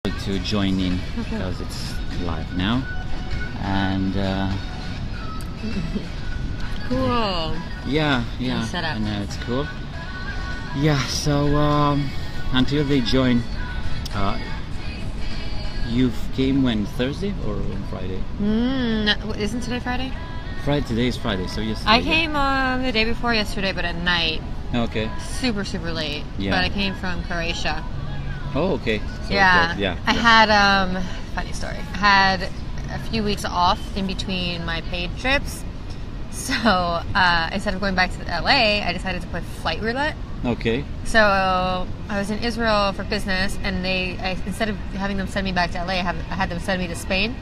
to join in because it's live now, and cool. Yeah, Setup. I know it's cool. Yeah, so until they join, you came when, Thursday or on Friday? Isn't today Friday? Today is Friday, so yesterday. I came the day before yesterday, but at night. Okay. Super late. Yeah. But I came from Croatia. Oh, okay. So Yeah. I had funny story. I had a few weeks off in between my paid trips, so instead of going back to LA, I decided to play flight roulette. Okay. So I was in Israel for business, and instead of having them send me back to LA, I had them send me to Spain.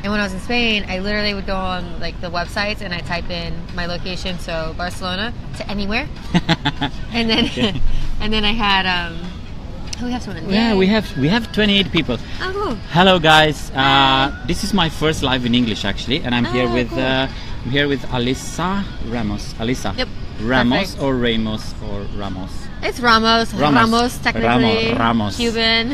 And when I was in Spain, I literally would go on like the websites and I type in my location, so Barcelona to anywhere, and then and then I had we have someone. Yeah, we have 28 people. Oh, cool. Hello guys. This is my first live in English actually, and I'm here with Alyssa Ramos. Alyssa. Yep. Ramos Perfect. or Ramos or Ramos. It's Ramos. Ramos technically. Ramos. Cuban.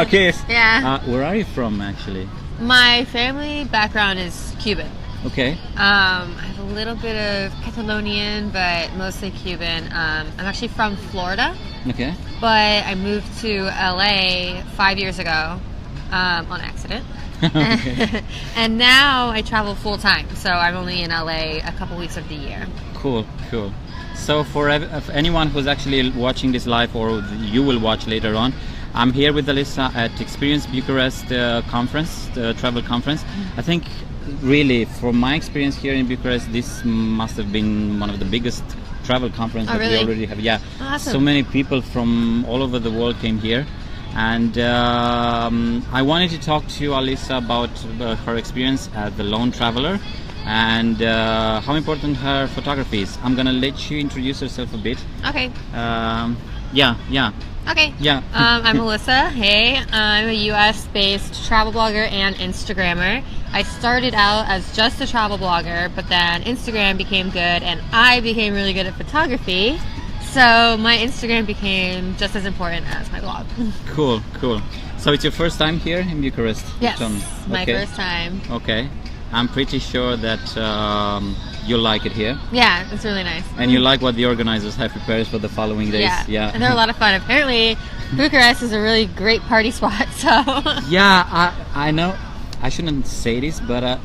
Okay. Yeah. Where are you from actually? My family background is Cuban. Okay. I have a little bit of Catalonian, but mostly Cuban. I'm actually from Florida. Okay. But I moved to LA 5 years ago on accident. Okay. And now I travel full time, so I'm only in LA a couple weeks of the year. Cool. So for anyone who's actually watching this live or you will watch later on, I'm here with Alyssa at Experience Bucharest conference, the travel conference. I think really from my experience here in Bucharest, this must have been one of the biggest travel conferences that really? we already have. Yeah, awesome. So many people from all over the world came here. And I wanted to talk to Alyssa about her experience as the lone traveler and how important her photography is. I'm gonna let you introduce yourself a bit. Okay. Yeah. Okay. Yeah. I'm Alyssa. Hey, I'm a US-based travel blogger and Instagrammer. I started out as just a travel blogger, but then Instagram became good and I became really good at photography. So my Instagram became just as important as my blog. Cool. So it's your first time here in Bucharest? Yes, my first time. Okay. I'm pretty sure that you'll like it here. Yeah, it's really nice. And you like what the organizers have prepared for the following days. Yeah. And they're a lot of fun. Apparently, Bucharest is a really great party spot. So. Yeah, I know. I shouldn't say this, but I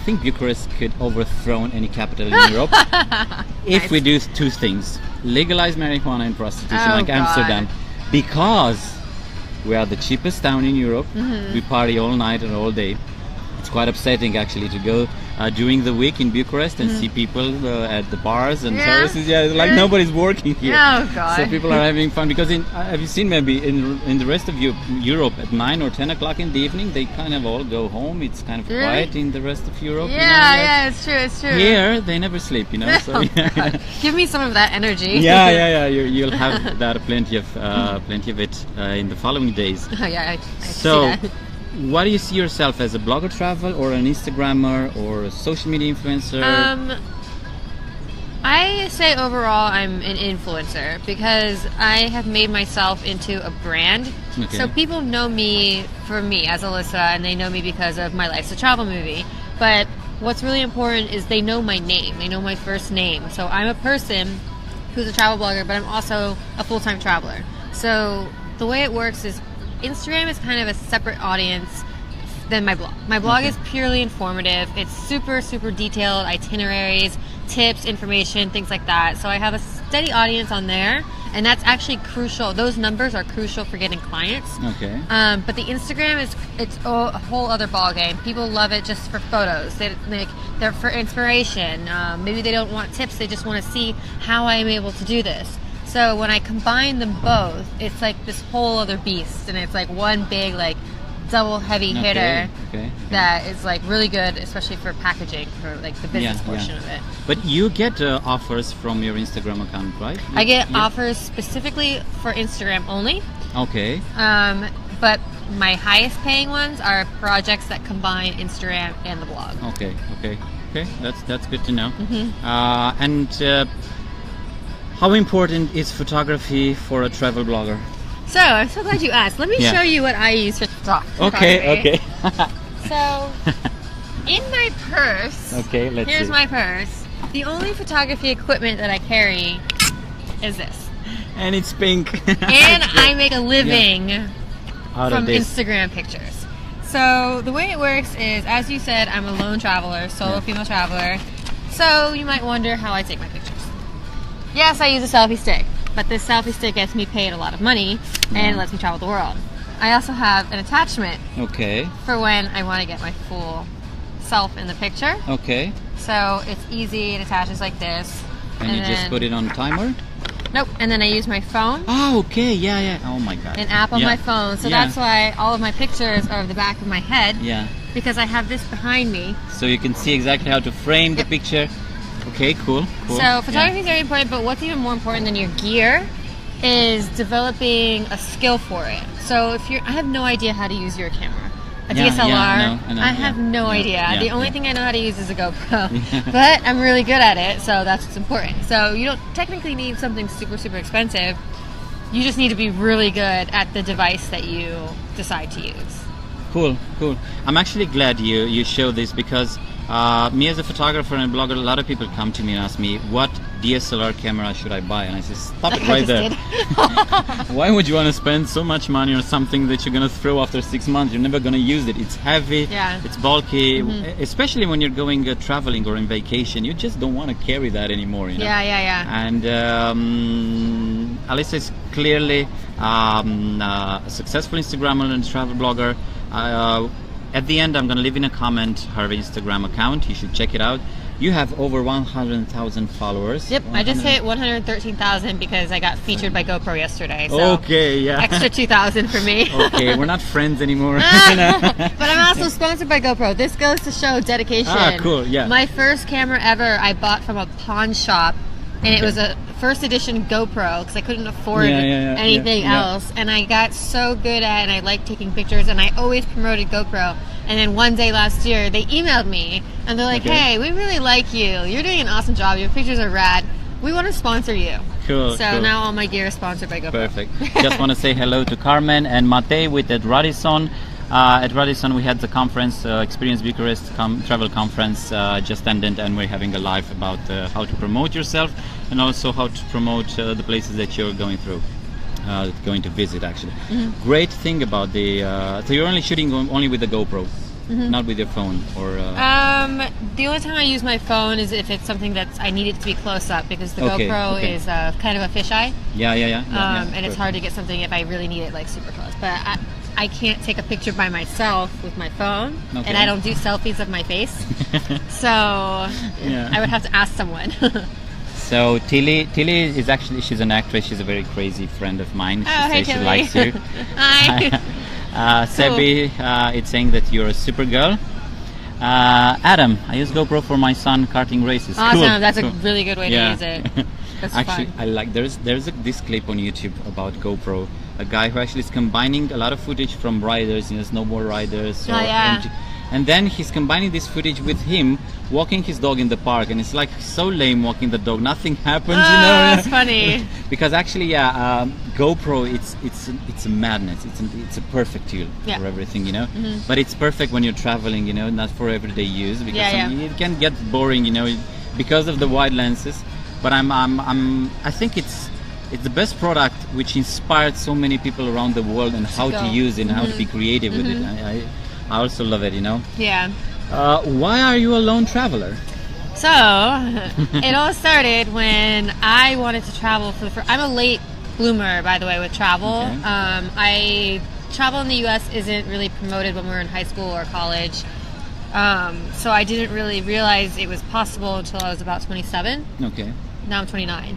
think Bucharest could overthrow any capital in Europe if we do two things: legalize marijuana and prostitution, like God. Amsterdam, because we are the cheapest town in Europe. Mm-hmm. We party all night and all day. It's quite upsetting actually to go during the week in Bucharest and see people at the bars and terraces. Yeah, like nobody's working here. Oh God! So people are having fun because have you seen maybe in the rest of Europe at 9 or 10 o'clock in the evening they kind of all go home. It's kind of quiet in the rest of Europe. Yeah, it's true. Here they never sleep, So give me some of that energy. Yeah. You'll have that plenty of it in the following days. Oh yeah, I so. see that. What do you see yourself as, a blogger travel or an Instagrammer or a social media influencer? I say overall I'm an influencer because I have made myself into a brand. Okay. So people know me for me as Alyssa, and they know me because of my Life's a Travel movie. But what's really important is they know my name. They know my first name. So I'm a person who's a travel blogger, but I'm also a full-time traveler. So the way it works is Instagram is kind of a separate audience than my blog. My blog is purely informative. It's super detailed itineraries, tips, information, things like that. So I have a steady audience on there, and that's actually crucial. Those numbers are crucial for getting clients. Okay. But the Instagram it's a whole other ballgame. People love it just for photos. They're for inspiration. Maybe they don't want tips. They just want to see how I am able to do this. So when I combine them both, it's like this whole other beast, and it's like one big like double heavy hitter that is like really good, especially for packaging, for like the business portion of it. But you get offers from your Instagram account, right? I get offers specifically for Instagram only. Okay. But my highest paying ones are projects that combine Instagram and the blog. Okay. That's good to know. Mm-hmm. And how important is photography for a travel blogger? So I'm so glad you asked. Let me show you what I use for photography. Okay. So in my purse, here's my purse. The only photography equipment that I carry is this. And it's pink. And I make a living out from of this. Instagram pictures. So the way it works is, as you said, I'm a lone traveler, solo female traveler. So you might wonder how I take my pictures. Yes, I use a selfie stick, but this selfie stick gets me paid a lot of money and lets me travel the world. I also have an attachment for when I want to get my full self in the picture. Okay. So it's easy, it attaches like this. And you just put it on timer? Nope, and then I use my phone. Oh, okay, yeah. Oh my god. An app on my phone, so that's why all of my pictures are of the back of my head. Yeah. Because I have this behind me. So you can see exactly how to frame the picture. Okay, cool. So photography is very important, but what's even more important than your gear is developing a skill for it. So I have no idea how to use your camera. A DSLR, I know, I have no idea. The only thing I know how to use is a GoPro, but I'm really good at it, so that's what's important. So you don't technically need something super, super expensive. You just need to be really good at the device that you decide to use. Cool. I'm actually glad you show this because me as a photographer and blogger, a lot of people come to me and ask me, what DSLR camera should I buy? And I say, stop it right there. Why would you want to spend so much money on something that you're going to throw after 6 months? You're never going to use it. It's heavy, it's bulky, especially when you're going traveling or on vacation. You just don't want to carry that anymore, you know? Yeah. And Alyssa is clearly a successful Instagrammer and travel blogger. At the end, I'm going to leave in a comment her Instagram account. You should check it out. You have over 100,000 followers. Yep, I just hit 113,000 because I got featured by GoPro yesterday. So extra 2,000 for me. Okay, we're not friends anymore. But I'm also sponsored by GoPro. This goes to show dedication. Cool, My first camera ever I bought from a pawn shop, and it was a first edition GoPro because I couldn't afford anything else. And I got so good at it, and I liked taking pictures, and I always promoted GoPro. And then one day last year, they emailed me, and they're like, hey, we really like you. You're doing an awesome job. Your pictures are rad. We want to sponsor you. Cool. So now all my gear is sponsored by GoPro. Perfect. Just want to say hello to Carmen and Matej with at Radisson. At Radisson, we had the conference, Experience Bucharest travel conference just ended, and we're having a live about how to promote yourself and also how to promote the places that you're going through. Going to visit actually. Great thing about the so you're only shooting only with the GoPro, not with your phone, or the only time I use my phone is if it's something that I need it to be close up, because the GoPro is kind of a fisheye. And it's hard to get something if I really need it like super close. But I can't take a picture by myself with my phone, and I don't do selfies of my face. So I would have to ask someone. So Tilly is actually, she's an actress. She's a very crazy friend of mine. She says she likes you. Hi. Sebi, it's saying that you're a super girl. Adam, I use GoPro for my son karting races. Awesome, cool. that's a really good way to use it. That's actually, fun. I like. There's this clip on YouTube about GoPro. A guy who actually is combining a lot of footage from riders, snowboard riders. And then he's combining this footage with him walking his dog in the park, and it's like so lame walking the dog. Nothing happens, That's funny. Because actually, GoPro, it's a madness. It's a perfect tool for everything, But it's perfect when you're traveling, not for everyday use, because it can get boring, because of the wide lenses. But I think it's the best product which inspired so many people around the world and how to use it and how to be creative with it. I also love it, Yeah. Why are you a lone traveler? So, it all started when I wanted to travel I'm a late bloomer, by the way, with travel. Travel in the U.S. isn't really promoted when we were in high school or college. So I didn't really realize it was possible until I was about 27. Okay. Now I'm 29.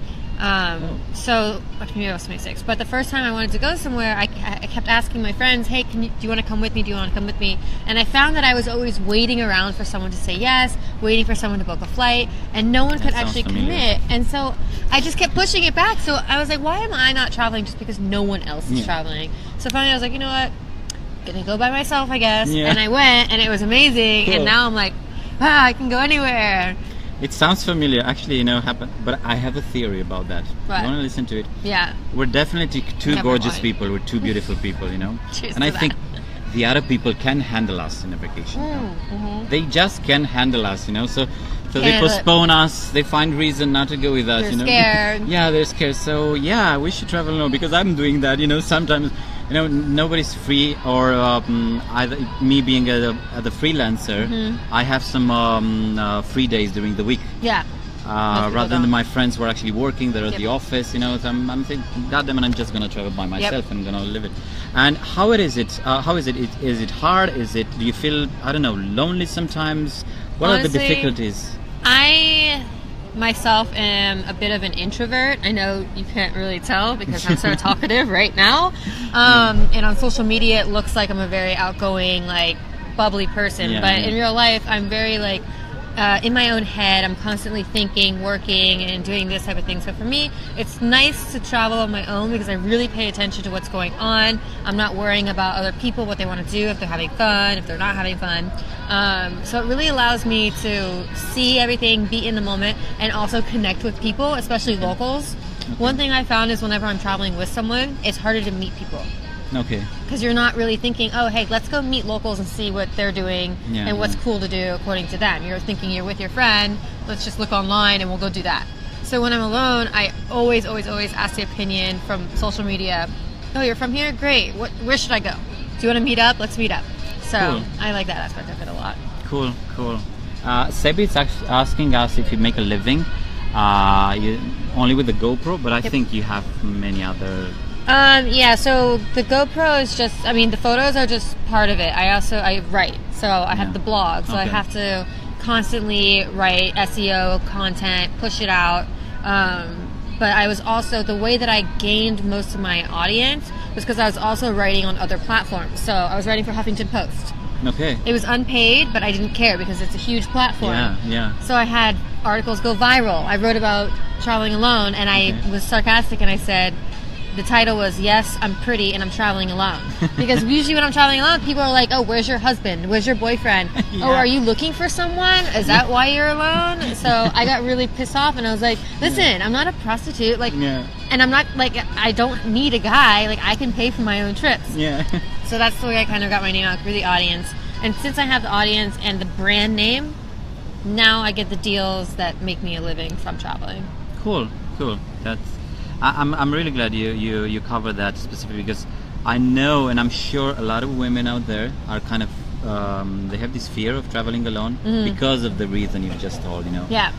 So maybe I was 26. But the first time I wanted to go somewhere, I kept asking my friends, hey, do you want to come with me? Do you want to come with me? And I found that I was always waiting around for someone to say yes, waiting for someone to book a flight, and no one could actually commit. And so I just kept pushing it back. So I was like, why am I not traveling just because no one else is traveling? So finally I was like, you know what? I'm gonna go by myself, I guess. And I went, and it was amazing. Cool. And now I'm like, wow, I can go anywhere. It sounds familiar, actually, you know, but I have a theory about that. What? You want to listen to it? Yeah. We're definitely two Never gorgeous mind. people. We're two beautiful people, you know. Cheers And I to think that. the other people can handle us in a vacation. You know? Mm-hmm. They just can handle us, you know. So they Handle it. postpone us. They find reason not to go with us. They're you know. scared. Yeah, they're scared. So yeah, we should travel alone because I'm doing that. You know, sometimes. You know, nobody's free, or either me being a freelancer, I have some free days during the week. Yeah. Most Rather people than don't. my friends who are actually working, they're at Yep. the office, you know, so I'm thinking, goddamn it, I'm just gonna travel by myself and gonna live it. And how is it? Is it hard? Do you feel, I don't know, lonely sometimes? What are the Honestly, difficulties? I myself am a bit of an introvert. I know you can't really tell because I'm so talkative right now. And on social media, it looks like I'm a very outgoing, like bubbly person. Yeah, but yeah. in real life, I'm very like in my own head. I'm constantly thinking, working, and doing this type of thing. So for me, it's nice to travel on my own because I really pay attention to what's going on. I'm not worrying about other people, what they want to do, if they're having fun, if they're not having fun. So it really allows me to see everything, be in the moment, and also connect with people, especially locals. One thing I found is whenever I'm traveling with someone, it's harder to meet people. Okay. Because you're not really thinking, oh, hey, let's go meet locals and see what they're doing Yeah, and what's yeah. cool to do according to them. You're thinking you're with your friend, let's just look online and we'll go do that. So when I'm alone, I always ask the opinion from social media. Oh, you're from here? Great. Where should I go? Do you want to meet up? Let's meet up. So Cool. I like that aspect of it a lot. Cool. Sebi is asking us if you make a living only with the GoPro, but I think you have many other. Yeah, so the GoPro is just, I mean, the photos are just part of it. I write, so I have Yeah. the blog, so I Okay. have to constantly write SEO content, push it out. But I was also, the way that I gained most of my audience was because I was also writing on other platforms. So I was writing for Huffington Post. Okay. It was unpaid, but I didn't care because it's a huge platform. Yeah. So I had articles go viral. I wrote about traveling alone, and I was sarcastic, and I said, the title was, yes, I'm pretty and I'm traveling alone. Because usually when I'm traveling alone, people are like, oh, where's your husband? Where's your boyfriend? Yeah. Oh, are you looking for someone? Is that why you're alone? So I got really pissed off, and I was like, listen, I'm not a prostitute. Like, Yeah. and I'm not, like, I don't need a guy. Like, I can pay for my own trips. Yeah. So that's the way I kind of got my name out through the audience. And since I have the audience and the brand name, now I get the deals that make me a living from traveling. Cool. That's. I'm really glad you covered that specifically because I know and I'm sure a lot of women out there are kind of they have this fear of traveling alone because of the reason you've just told. You know. Yeah.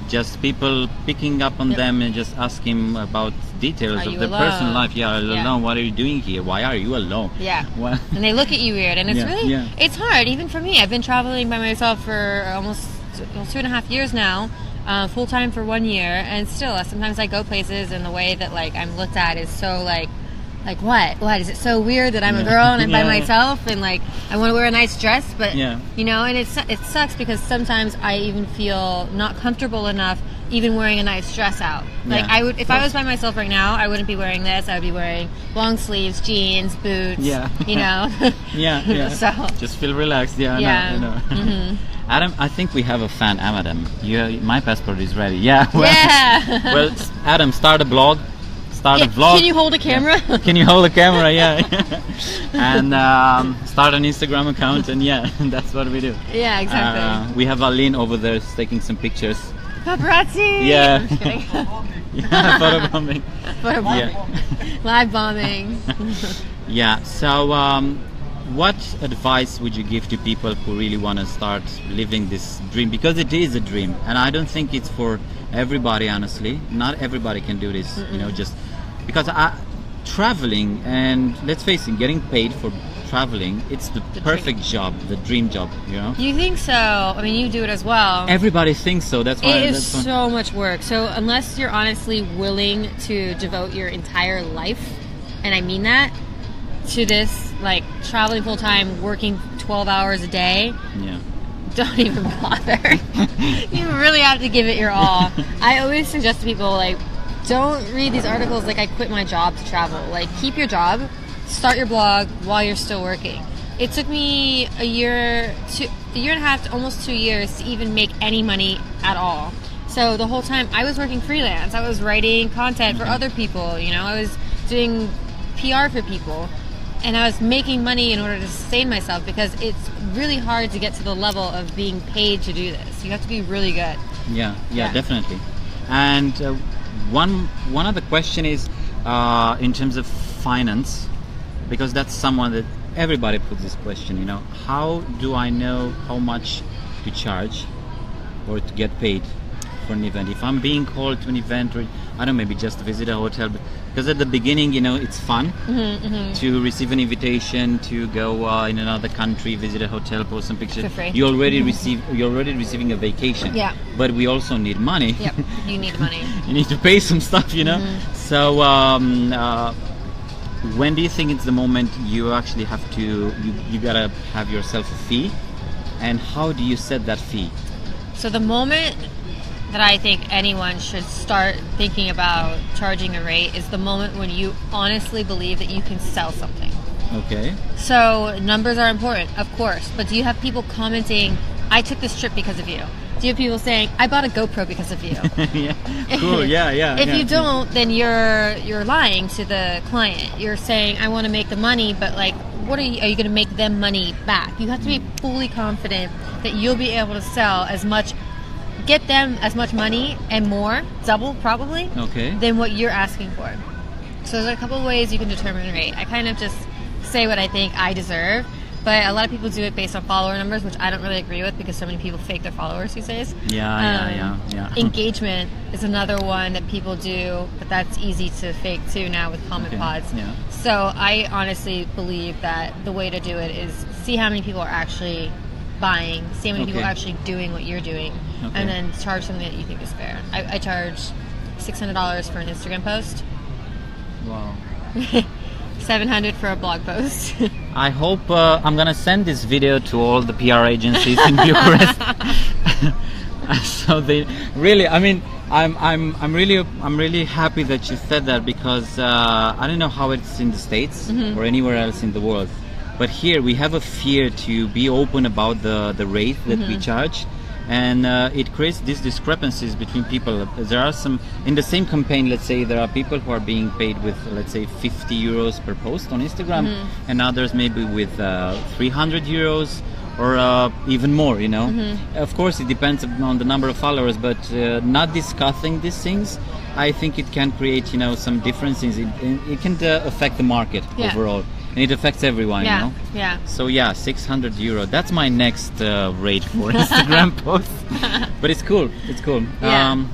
Just people picking up on them and just asking about details Are of you their alone? personal life. Yeah, Yeah. alone. What are you doing here? Why are you alone? Yeah. Well, And they look at you weird, and it's Yeah, really, yeah. it's hard, even for me. I've been traveling by myself for almost 2.5 years now, full time for 1 year, and still, sometimes I go places, and the way that like I'm looked at is so like what? Is it so weird that I'm a Yeah. girl and I'm by Yeah. myself, and like I want to wear a nice dress, but Yeah. you know, and it sucks because sometimes I even feel not comfortable enough even wearing a nice dress out. Like Yeah, I would, if of I course. was by myself right now, I wouldn't be wearing this. I would be wearing long sleeves, jeans, boots. Yeah. You know. yeah. So. Just feel relaxed. Yeah. Yeah. I know. Mhm. Adam, I think we have a fan, Adam. My passport is ready. Yeah. Well, Yeah. well, Adam, start a blog. Start a vlog. Can you hold a camera? Yeah. Can you hold a camera? Yeah. And start an Instagram account, and yeah, that's what we do. Yeah, exactly. We have Aline over there taking some pictures. Paparazzi. Yeah. I'm just kidding. Yeah, photobombing. Photobombing. Yeah. Live bombing. Yeah. So, what advice would you give to people who really want to start living this dream? Because it is a dream, and I don't think it's for everybody. Honestly, not everybody can do this. You know, just because traveling, and let's face it, getting paid for traveling, it's the perfect job, the dream job. You know. You think so? I mean, you do it as well. Everybody thinks so. That's why. It is that's why- so much work. So unless you're honestly willing to devote your entire life, and I mean that, to this, like traveling full time, working 12 hours a day, Yeah. don't even bother. You really have to give it your all. I always suggest to people, like, don't read these articles like I quit my job to travel. Like, keep your job, start your blog while you're still working. It took me a year to a year and a half to almost 2 years to even make any money at all. So the whole time I was working freelance. I was writing content for other people, you know, I was doing PR for people, and I was making money in order to sustain myself, because it's really hard to get to the level of being paid to do this. You have to be really good. Yeah, definitely. And one other question is in terms of finance, because that's someone that everybody puts this question, you know, how do I know how much to charge or to get paid for an event? If I'm being called to an event, or I don't know, maybe just to visit a hotel, because at the beginning, you know, it's fun to receive an invitation to go in another country, visit a hotel, post some pictures. For free. You're already receiving a vacation. Yeah. But we also need money. Yep, you need money. You need to pay some stuff, you know. So when do you think it's the moment you actually have to, you gotta have yourself a fee, and how do you set that fee? So the moment that I think anyone should start thinking about charging a rate is the moment when you honestly believe that you can sell something. Okay. So numbers are important, of course, but do you have people commenting, I took this trip because of you? Do you have people saying, I bought a GoPro because of you? Yeah, cool, yeah. If you don't, then you're lying to the client. You're saying, I want to make the money, but like, what are you going to make them money back? You have to be fully confident that you'll be able to sell as much, get them as much money and more, double probably, than what you're asking for. So there's a couple of ways you can determine rate. I kind of just say what I think I deserve, but a lot of people do it based on follower numbers, which I don't really agree with, because so many people fake their followers these days. Yeah. Engagement is another one that people do, but that's easy to fake too now with comment pods. Yeah. So I honestly believe that the way to do it is see how many people are actually buying, see how many people are actually doing what you're doing, and then charge something that you think is fair. I charge $600 for an Instagram post. Wow. $700 for a blog post. I hope I'm gonna send this video to all the PR agencies in Bucharest. So they really, I mean, I'm really happy that you said that, because I don't know how it's in the States or anywhere else in the world, but here we have a fear to be open about the rate that we charge. And it creates these discrepancies between people. There are some, in the same campaign, let's say there are people who are being paid with, let's say, 50 euros per post on Instagram, and others maybe with 300 euros or even more, you know. Of course, it depends on the number of followers, but not discussing these things, I think it can create, you know, some differences. It can affect the market overall. And it affects everyone, you know? Yeah. So yeah, 600 euro. That's my next rate for Instagram posts. But it's cool. It's cool. Yeah.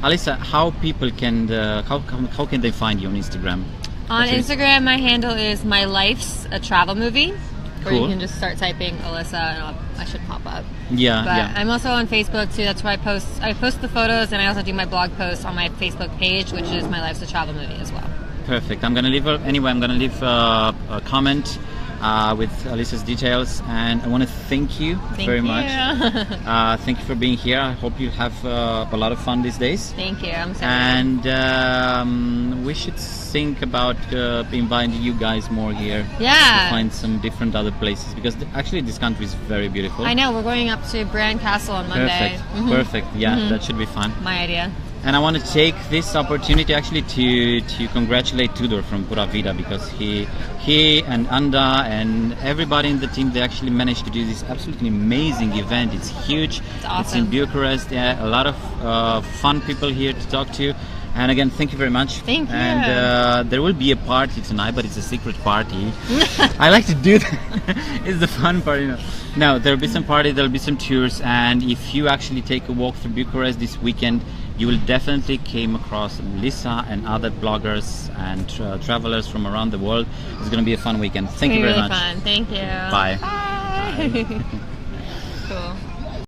Alyssa, how people can how can they find you on Instagram? On Instagram, my handle is My Life's a Travel Movie. Or Cool. you can just start typing Alyssa and I should pop up. Yeah, But I'm also on Facebook too. That's where I post the photos, and I also do my blog posts on my Facebook page, which is My Life's a Travel Movie as well. Perfect. I'm gonna leave a comment with Alyssa's details, and I want to thank you very much. Thank you for being here. I hope you have a lot of fun these days. Thank you. I'm so And we should think about inviting you guys more here. Yeah. To find some different other places, because actually this country is very beautiful. I know. We're going up to Brand Castle on Monday. Perfect. Yeah, that should be fun. My idea. And I want to take this opportunity actually to congratulate Tudor from Pura Vida, because he and Anda and everybody in the team, they actually managed to do this absolutely amazing event. It's huge. It's awesome. It's in Bucharest. Yeah, a lot of fun people here to talk to. And again, thank you very much. Thank you. And there will be a party tonight, but it's a secret party. I like to do that. It's the fun part, you know. No, there'll be some party, there'll be some tours, and if you actually take a walk through Bucharest this weekend, you will definitely came across Alyssa and other bloggers and travelers from around the world. It's going to be a fun weekend. Thank you very much. Fun. Thank you. Bye. Bye.